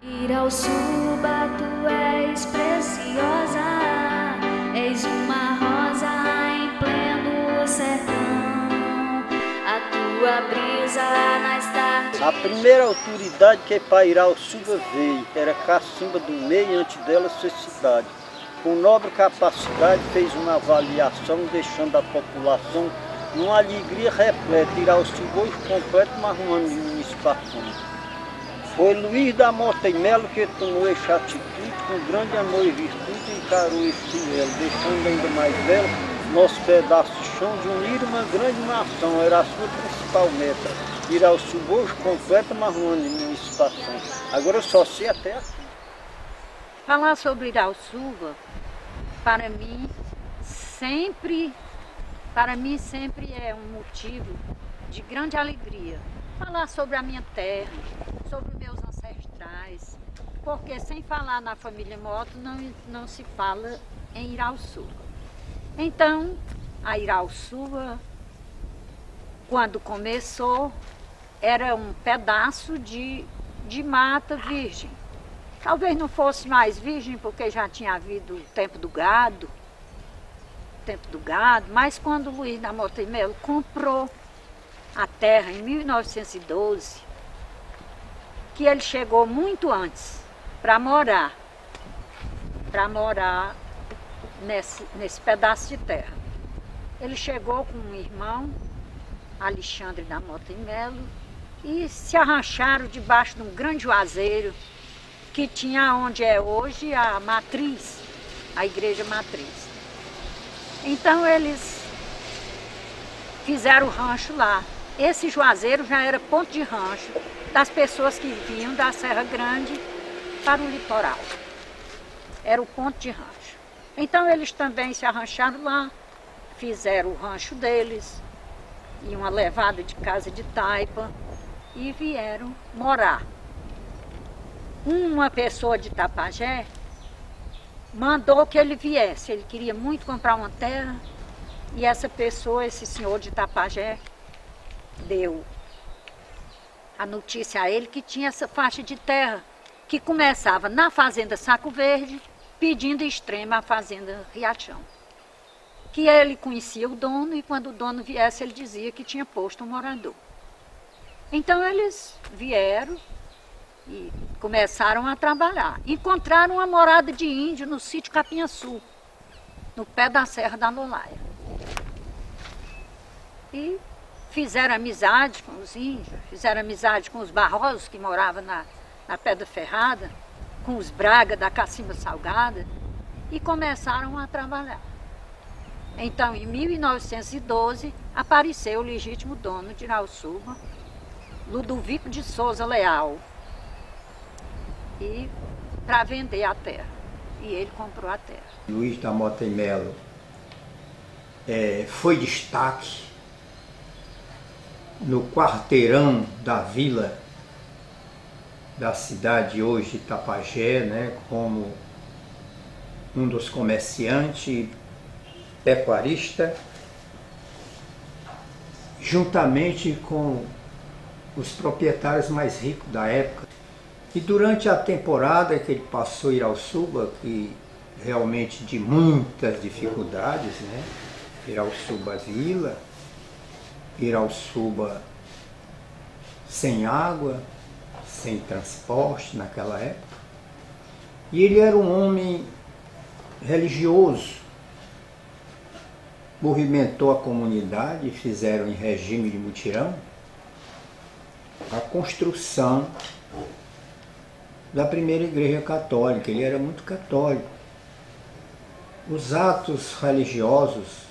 Irauçuba, tu és preciosa, és uma rosa em pleno sertão, a tua brisa nas tardes. A primeira autoridade que para Irauçuba veio era Cacimba do Meio, antes dela ser cidade. Com nobre capacidade fez uma avaliação, deixando a população numa alegria repleta. Irauçuba hoje completo, mas um ano de municipalização. Foi Luiz da Mota e Melo que tomou essa atitude, com grande amor e virtude, encarou este duelo, deixando ainda mais belo nosso pedaço de chão de unir uma grande nação. Era a sua principal meta. Irauçuba hoje completa, mas um ano de municipalização. Agora eu só sei até assim. Falar sobre Irauçuba, para mim sempre é um motivo de grande alegria. Falar sobre a minha terra, sobre meus ancestrais, porque sem falar na família Mota não se fala em Irauçuba. Então, a Irauçuba, quando começou, era um pedaço de mata virgem. Talvez não fosse mais virgem, porque já tinha havido o tempo do gado, mas quando Luiz da Mota e Melo comprou a terra em 1912, que ele chegou muito antes para morar nesse pedaço de terra. Ele chegou com um irmão, Alexandre da Mota e Melo, e se arrancharam debaixo de um grande juazeiro que tinha onde é hoje a matriz, a igreja matriz. Então eles fizeram o rancho lá. Esse juazeiro já era ponto de rancho das pessoas que vinham da Serra Grande para o litoral. Era o ponto de rancho. Então eles também se arrancharam lá, fizeram o rancho deles, e uma levada de casa de taipa, e vieram morar. Uma pessoa de Tapajé mandou que ele viesse. Ele queria muito comprar uma terra, e essa pessoa, esse senhor de Tapajé, deu a notícia a ele que tinha essa faixa de terra que começava na fazenda Saco Verde, pedindo extrema a fazenda Riachão. Que ele conhecia o dono, e quando o dono viesse ele dizia que tinha posto um morador. Então eles vieram e começaram a trabalhar. Encontraram uma morada de índio no sítio Capinhaçu, no pé da Serra da Lolaia. E fizeram amizade com os índios, fizeram amizade com os barrosos que moravam na Pedra Ferrada, com os Braga da Cacimba Salgada, e começaram a trabalhar. Então, em 1912, apareceu o legítimo dono de Irauçuba, Ludovico de Souza Leal, e para vender a terra. E ele comprou a terra. Luiz da Mota e Melo foi destaque no quarteirão da vila da cidade hoje de Tapajé, né, como um dos comerciantes pecuarista, juntamente com os proprietários mais ricos da época. E durante a temporada que ele passou em Irauçuba, que realmente de muitas dificuldades, né? Irauçuba vila, Irauçuba sem água, sem transporte naquela época. E ele era um homem religioso, movimentou a comunidade, fizeram em regime de mutirão a construção da primeira igreja católica. Ele era muito católico. Os atos religiosos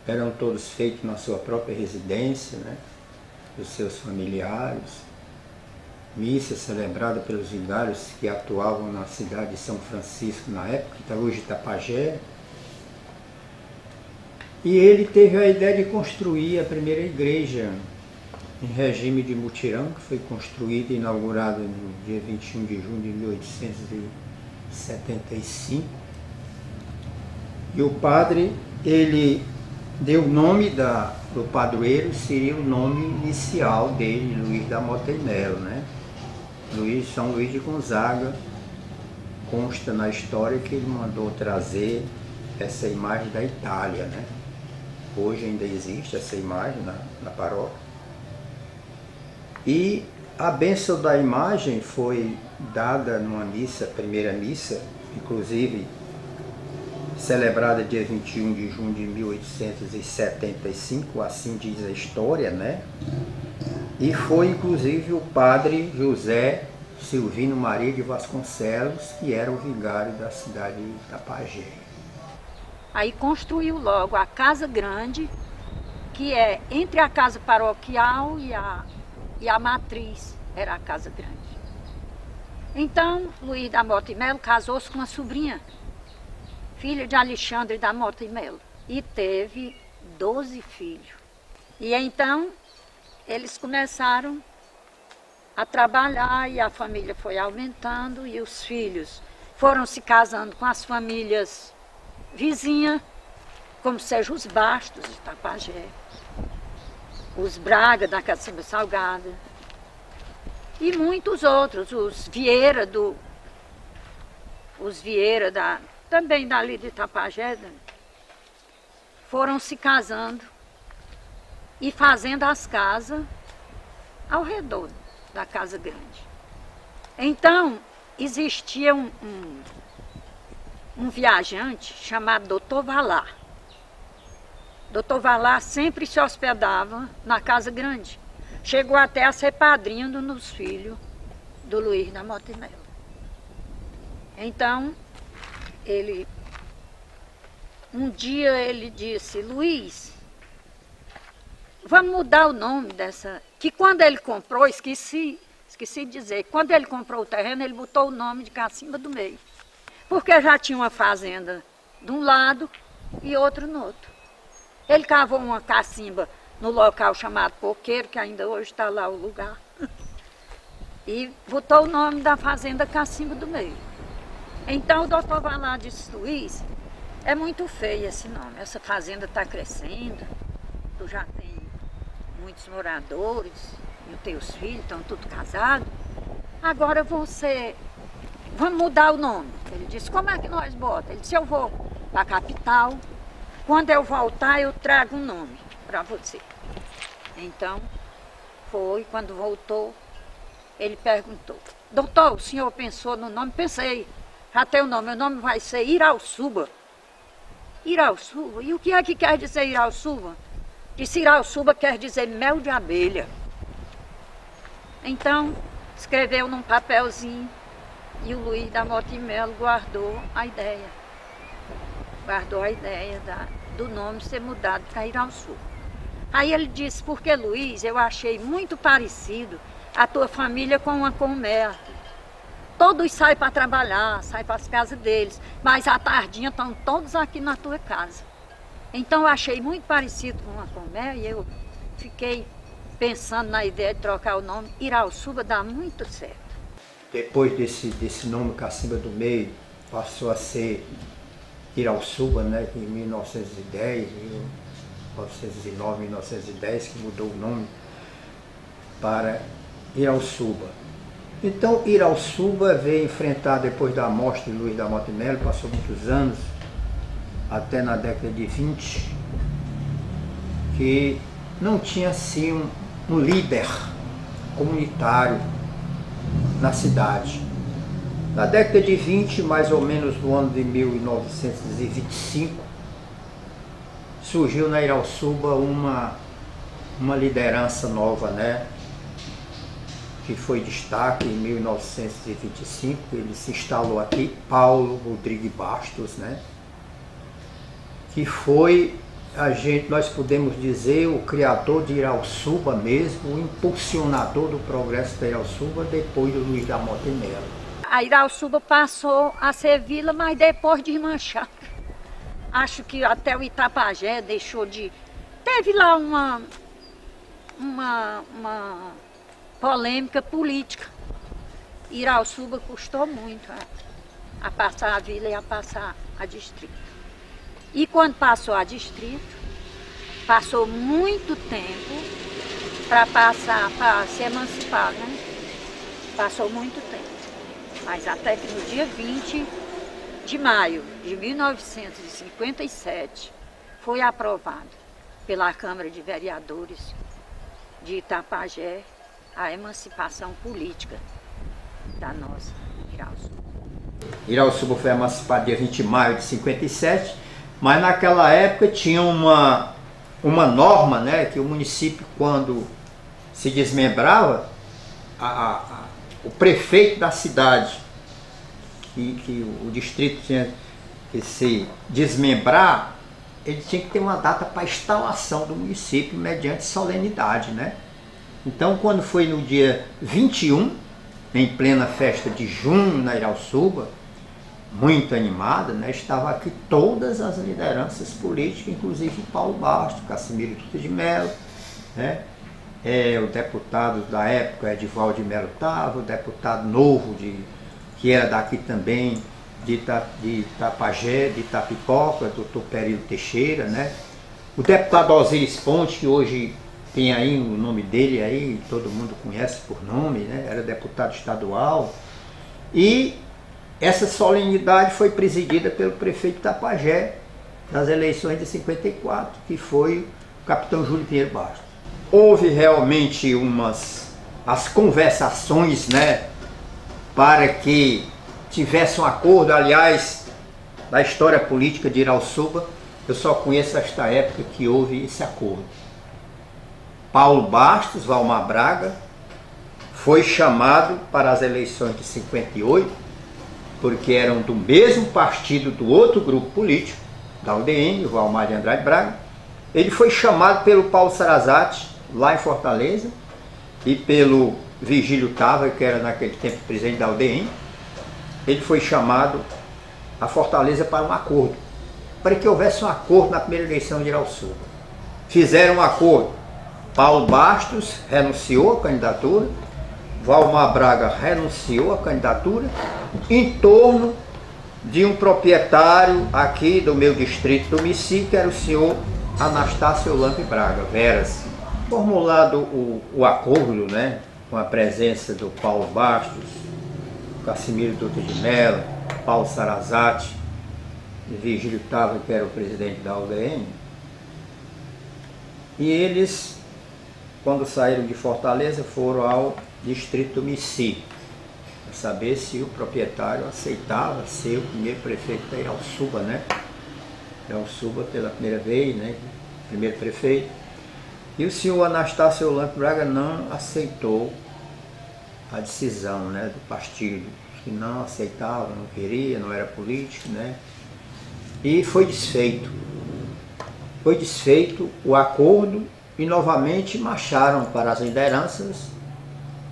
eram todos feitos na sua própria residência, né, dos seus familiares. Missa celebrada pelos vigários que atuavam na cidade de São Francisco na época, que está hoje Tapajé. E ele teve a ideia de construir a primeira igreja em regime de mutirão, que foi construída e inaugurada no dia 21 de junho de 75. E o padre, ele deu o nome do padroeiro, seria o nome inicial dele, Luiz da Mota e Melo, né? São Luís de Gonzaga. Consta na história que ele mandou trazer essa imagem da Itália, né? Hoje ainda existe essa imagem na paróquia. E a bênção da imagem foi dada numa missa, primeira missa, inclusive celebrada dia 21 de junho de 1875, assim diz a história, né? E foi inclusive o padre José Silvino Maria de Vasconcelos, que era o vigário da cidade de Itapajé. Aí construiu logo a Casa Grande, que é entre a casa paroquial e a matriz, era a Casa Grande. Então, Luiz da Mota e Melo casou-se com uma sobrinha, filha de Alexandre da Mota e Melo, e teve 12 filhos. E então, eles começaram a trabalhar e a família foi aumentando e os filhos foram se casando com as famílias vizinhas, como seja os Bastos de Itapajé, os Braga da Cacimba Salgada e muitos outros, os Vieira também dali de Itapajé, foram se casando e fazendo as casas ao redor da Casa Grande. Então, existia um viajante chamado Dr. Valar. Dr. Valar sempre se hospedava na Casa Grande. Chegou até a ser padrinho dos filhos do Luiz da Mota e Melo. Então, um dia ele disse: Luiz, vamos mudar o nome dessa... Que quando ele comprou, esqueci de dizer, quando ele comprou o terreno, ele botou o nome de Cacimba do Meio. Porque já tinha uma fazenda de um lado e outro no outro. Ele cavou uma cacimba no local chamado Coqueiro, que ainda hoje está lá o lugar, e botou o nome da fazenda Cacimba do Meio. Então o doutor Valar disse: Luiz, é muito feio esse nome, essa fazenda está crescendo, tu já tem muitos moradores, e os teus filhos estão tudo casados, agora vamos mudar o nome. Ele disse: como é que nós botamos? Ele disse: eu vou para a capital, quando eu voltar eu trago um nome para você. Então, quando voltou, ele perguntou: doutor, o senhor pensou no nome? Pensei, já tem o nome, meu nome vai ser Irauçuba. Irauçuba? E o que é que quer dizer Irauçuba? Disse: Irauçuba quer dizer mel de abelha. Então, escreveu num papelzinho e o Luiz da Mota e Melo guardou a ideia. Guardou a ideia do nome ser mudado para Irauçuba. Aí ele disse: porque Luiz, eu achei muito parecido a tua família com uma colmeia. Todos saem para trabalhar, saem para as casas deles, mas à tardinha estão todos aqui na tua casa. Então eu achei muito parecido com uma colmeia e eu fiquei pensando na ideia de trocar o nome. Irauçuba dá muito certo. Depois desse nome Cacimba do Meio, passou a ser Irauçuba, né, em 1910, 1909, 1910, que mudou o nome para Irauçuba. Então Irauçuba veio enfrentar, depois da morte de Luiz da Mota e Melo, passou muitos anos, até na década de 20, que não tinha assim um líder comunitário na cidade. Na década de 20, mais ou menos no ano de 1925, surgiu na Irauçuba uma liderança nova, né? Que foi destaque em 1925, ele se instalou aqui, Paulo Rodrigues Bastos, né? Que foi, nós podemos dizer, o criador de Irauçuba mesmo, o impulsionador do progresso da Irauçuba depois do Luiz da Mota e Melo. A Irauçuba passou a ser vila, mas depois desmanchar. Acho que até o Itapajé deixou de... Teve lá uma polêmica política. Irauçuba custou muito a passar a vila e a passar a distrito. E quando passou a distrito, passou muito tempo para passar, para se emancipar, né? Passou muito tempo. Mas até que no dia 20 de maio de 1957 foi aprovado pela Câmara de Vereadores de Itapajé a emancipação política da nossa Irauçuba. Irauçuba foi emancipada dia 20 de maio de 57, mas naquela época tinha uma norma, né, que o município, quando se desmembrava, o prefeito da cidade, que o distrito tinha que se desmembrar, ele tinha que ter uma data para instalação do município mediante solenidade, né? Então, quando foi no dia 21, em plena festa de junho na Irauçuba, muito animada, né? Estava aqui todas as lideranças políticas, inclusive o Paulo Bastos, Cassimiro Dutra de Mello, né? O deputado da época, Edivaldo de Mello estava, o deputado novo, que era daqui também, de Itapajé, de Itapipoca, doutor Período Teixeira, né? O deputado Osiris Ponte, que hoje tem aí o nome dele aí, todo mundo conhece por nome, né? Era deputado estadual. E essa solenidade foi presidida pelo prefeito de Itapajé nas eleições de 54, que foi o capitão Júlio Pinheiro Bastos. Houve realmente as conversações, né, para que tivesse um acordo. Aliás, da história política de Irauçuba, eu só conheço esta época que houve esse acordo. Paulo Bastos, Valmar Braga, foi chamado para as eleições de 58, porque eram do mesmo partido do outro grupo político, da UDN, o Valmar de Andrade Braga. Ele foi chamado pelo Paulo Sarazate, lá em Fortaleza, e pelo Virgílio Tava, que era naquele tempo presidente da UDN. Ele foi chamado a Fortaleza para um acordo, para que houvesse um acordo na primeira eleição de Irauçuba. Fizeram um acordo. Paulo Bastos renunciou à candidatura, Valmar Braga renunciou à candidatura, em torno de um proprietário aqui do meu distrito do Mici, que era o senhor Anastácio Lampe Braga, Veras. Formulado o acordo, né, com a presença do Paulo Bastos, Cassimiro Dutra de Mello, Paulo Sarazate e Virgílio Tava, que era o presidente da UDN. E eles, quando saíram de Fortaleza, foram ao distrito do Mici, para saber se o proprietário aceitava ser o primeiro prefeito da Irauçuba, né? Irauçuba pela primeira vez, né? Primeiro prefeito. E o senhor Anastácio Lampe Braga não aceitou a decisão, né, do partido, que não aceitava, não queria, não era político, né? E foi desfeito. Foi desfeito o acordo e novamente marcharam para as lideranças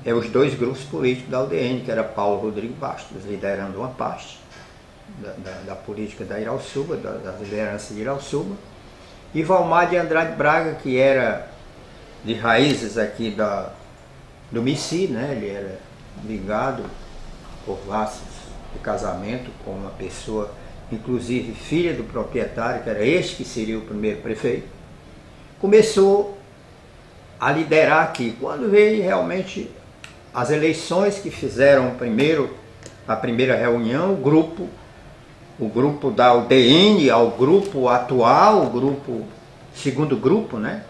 os dois grupos políticos da UDN, que era Paulo Rodrigo Bastos, liderando uma parte da política da Irauçuba, das lideranças de Irauçuba, e Valmar de Andrade Braga, que era de raízes aqui do Mici, né? Ele era ligado por laços de casamento com uma pessoa, inclusive filha do proprietário, que era este que seria o primeiro prefeito. Começou a liderar aqui. Quando veio realmente as eleições que fizeram a primeira reunião, o grupo da UDN ao grupo atual, segundo grupo, né?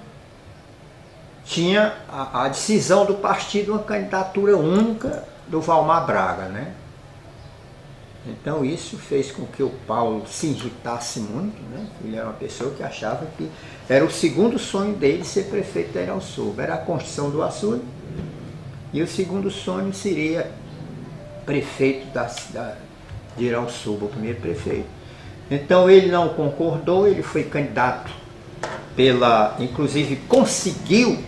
Tinha a decisão do partido, uma candidatura única do Valmar Braga, né? Então isso fez com que o Paulo se irritasse muito, né? Ele era uma pessoa que achava que era o segundo sonho dele ser prefeito da Irauçuba, era a construção do açude, e o segundo sonho seria prefeito de Irauçuba, o primeiro prefeito. Então ele não concordou, ele foi candidato inclusive conseguiu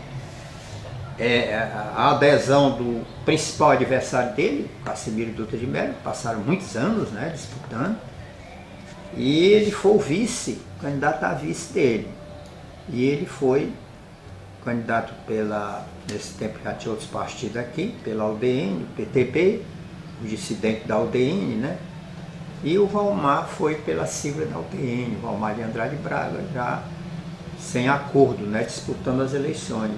a adesão do principal adversário dele, Cassimiro Dutra de Mello. Passaram muitos anos, né, disputando, e ele foi o vice, candidato a vice dele. E ele foi candidato nesse tempo já tinha outros partidos aqui, pela UDN, o PTB, o dissidente da UDN, né? E o Valmar foi pela sigla da UTN, Valmar de Andrade Braga, já sem acordo, né, disputando as eleições.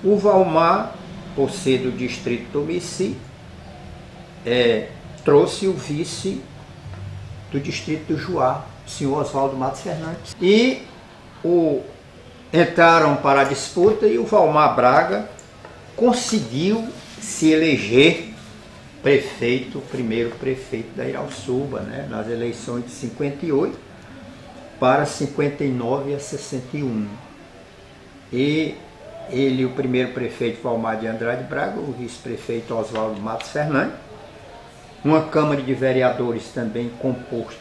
O Valmar, por ser do distrito do Umici, trouxe o vice do distrito do Juá, o senhor Oswaldo Matos Fernandes. E entraram para a disputa e o Valmar Braga conseguiu se eleger prefeito, o primeiro prefeito da Irauçuba, né, nas eleições de 58 para 59 a 61. E ele, o primeiro prefeito, Valmar de Andrade Braga, o vice-prefeito Oswaldo Matos Fernandes, uma Câmara de Vereadores também composta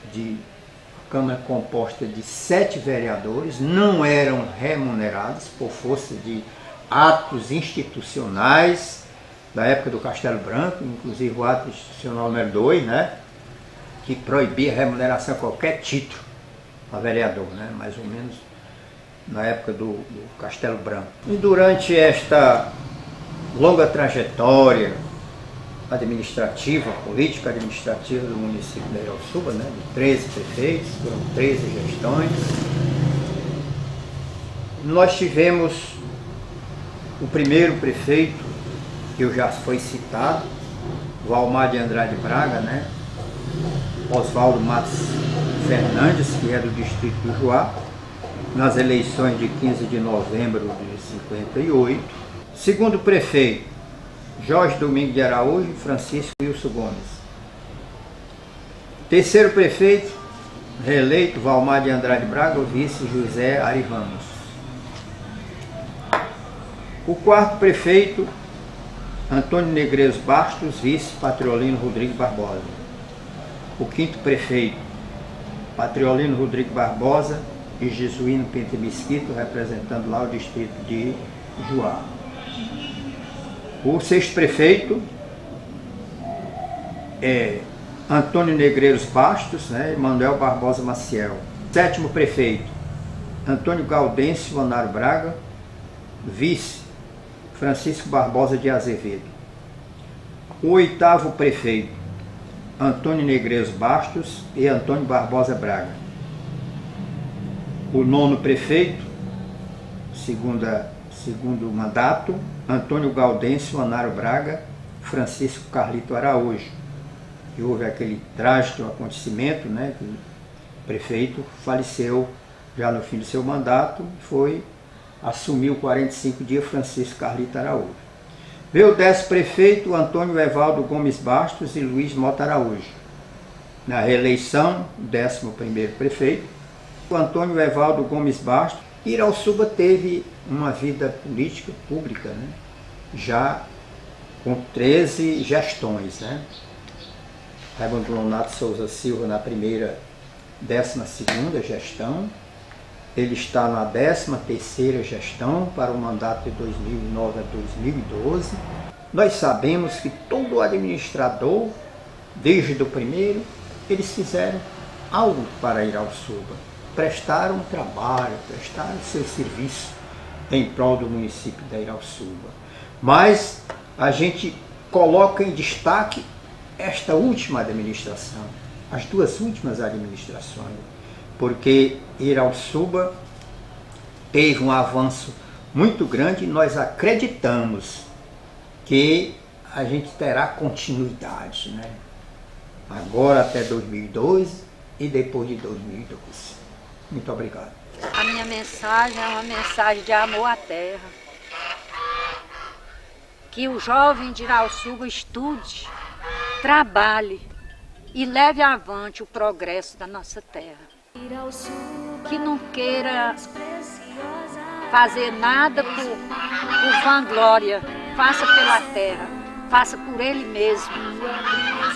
de 7 vereadores, não eram remunerados por força de atos institucionais da época do Castelo Branco, inclusive o ato institucional número 2, né, que proibia a remuneração a qualquer título a vereador, né, mais ou menos na época do Castelo Branco. E durante esta longa trajetória administrativa, política administrativa do município da Irauçuba, né, de 13 prefeitos, foram 13 gestões, nós tivemos o primeiro prefeito, que já foi citado, Valmar de Andrade Braga, né, Oswaldo Matos Fernandes, que é do distrito do Juá, nas eleições de 15 de novembro de 58. Segundo prefeito, Jorge Domingos de Araújo e Francisco Wilson Gomes. Terceiro prefeito, reeleito, Valmar de Andrade Braga, o vice José Ari Ramos. O quarto prefeito, Antônio Negreiros Bastos, vice Patriolino Rodrigues Barbosa. O quinto prefeito, Patriolino Rodrigues Barbosa e Jesuíno Pente Mesquito, representando lá o distrito de Juá. O sexto prefeito é Antônio Negreiros Bastos, né, e Manuel Barbosa Maciel. Sétimo prefeito, Antônio Gaudêncio Manaro Braga, vice Francisco Barbosa de Azevedo. O oitavo prefeito, Antônio Negreiros Bastos e Antônio Barbosa Braga. O nono prefeito, segundo mandato, Antônio Gaudêncio Manaro Braga, Francisco Carlito Araújo. E houve aquele trágico acontecimento, né, que o prefeito faleceu já no fim do seu mandato, assumiu 45 dias Francisco Carlito Araújo. Veio o 10º prefeito, Antônio Evaldo Gomes Bastos e Luiz Mota Araújo. Na reeleição, o 11º prefeito, o Antônio Evaldo Gomes Bastos. Irauçuba teve uma vida política pública, né, já com 13 gestões, né? Raimundo Nonato Souza Silva na 12ª gestão, ele está na 13ª gestão para o mandato de 2009 a 2012. Nós sabemos que todo administrador, desde o primeiro, eles fizeram algo para Irauçuba, prestaram trabalho, prestaram seu serviço em prol do município da Irauçuba. Mas a gente coloca em destaque esta última administração, as duas últimas administrações, porque Irauçuba teve um avanço muito grande e nós acreditamos que a gente terá continuidade, né? Agora até 2012 e depois de 2012. Muito obrigado. A minha mensagem é uma mensagem de amor à terra. Que o jovem de Irauçuba estude, trabalhe e leve avante o progresso da nossa terra. Que não queira fazer nada por vanglória, faça pela terra, faça por ele mesmo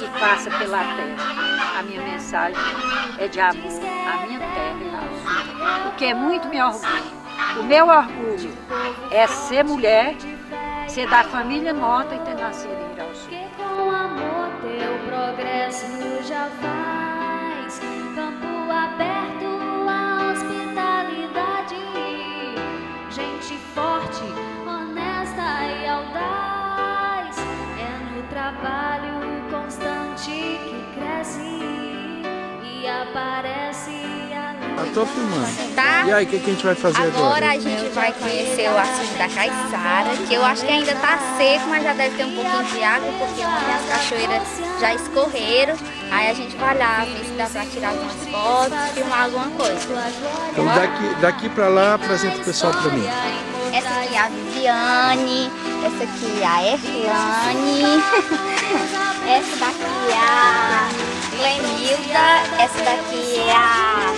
e faça pela terra. A minha mensagem é de amor à minha terra, Irauçuba, o que é muito meu orgulho. O meu orgulho é ser mulher, ser da família Mota e ter nascido em Irauçuba. Que com amor teu progresso já faz, campo aberto à hospitalidade, gente forte, honesta e audaz, é no trabalho constante que cresce aparece a luz. Eu tô filmando. Tá? E aí, o que a gente vai fazer agora? Agora a gente vai conhecer o açude da Caiçara, que eu acho que ainda tá seco, mas já deve ter um pouquinho de água, porque ontem as cachoeiras já escorreram. Aí a gente vai lá ver se dá pra tirar algumas fotos, filmar alguma coisa. Então daqui pra lá, apresenta o pessoal pra mim. Essa aqui é a Viviane, essa aqui é a Erlane, essa daqui é a Glenilda, essa daqui é a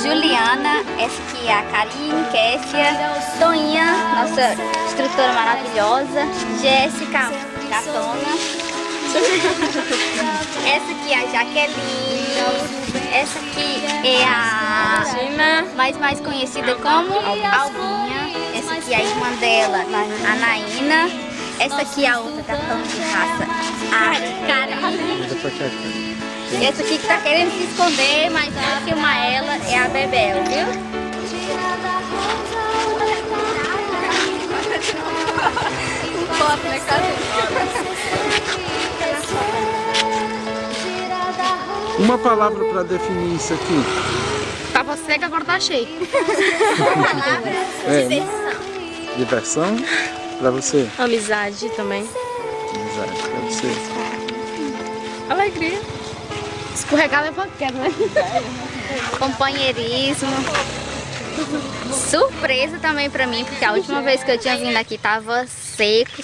Juliana, essa aqui é a Karine, Kessia, Toinha, nossa instrutora maravilhosa, Jéssica, gatona, essa aqui é a Jaqueline, essa aqui é a Gina, mais conhecida como Albinha, essa aqui é a irmã dela, a Naína, essa aqui é a outra gatona de raça, a Karine. E essa aqui que tá querendo se esconder, mas vai filmar ela, é a Bebel, viu? Uma palavra pra definir isso aqui. Pra você que agora tá cheio. Diversão. Diversão? Pra você? Amizade também. Amizade. Pra você? Alegria. Escorregada é qualquer, né? Companheirismo. Surpresa também pra mim, porque a última vez que eu tinha vindo aqui tava seco.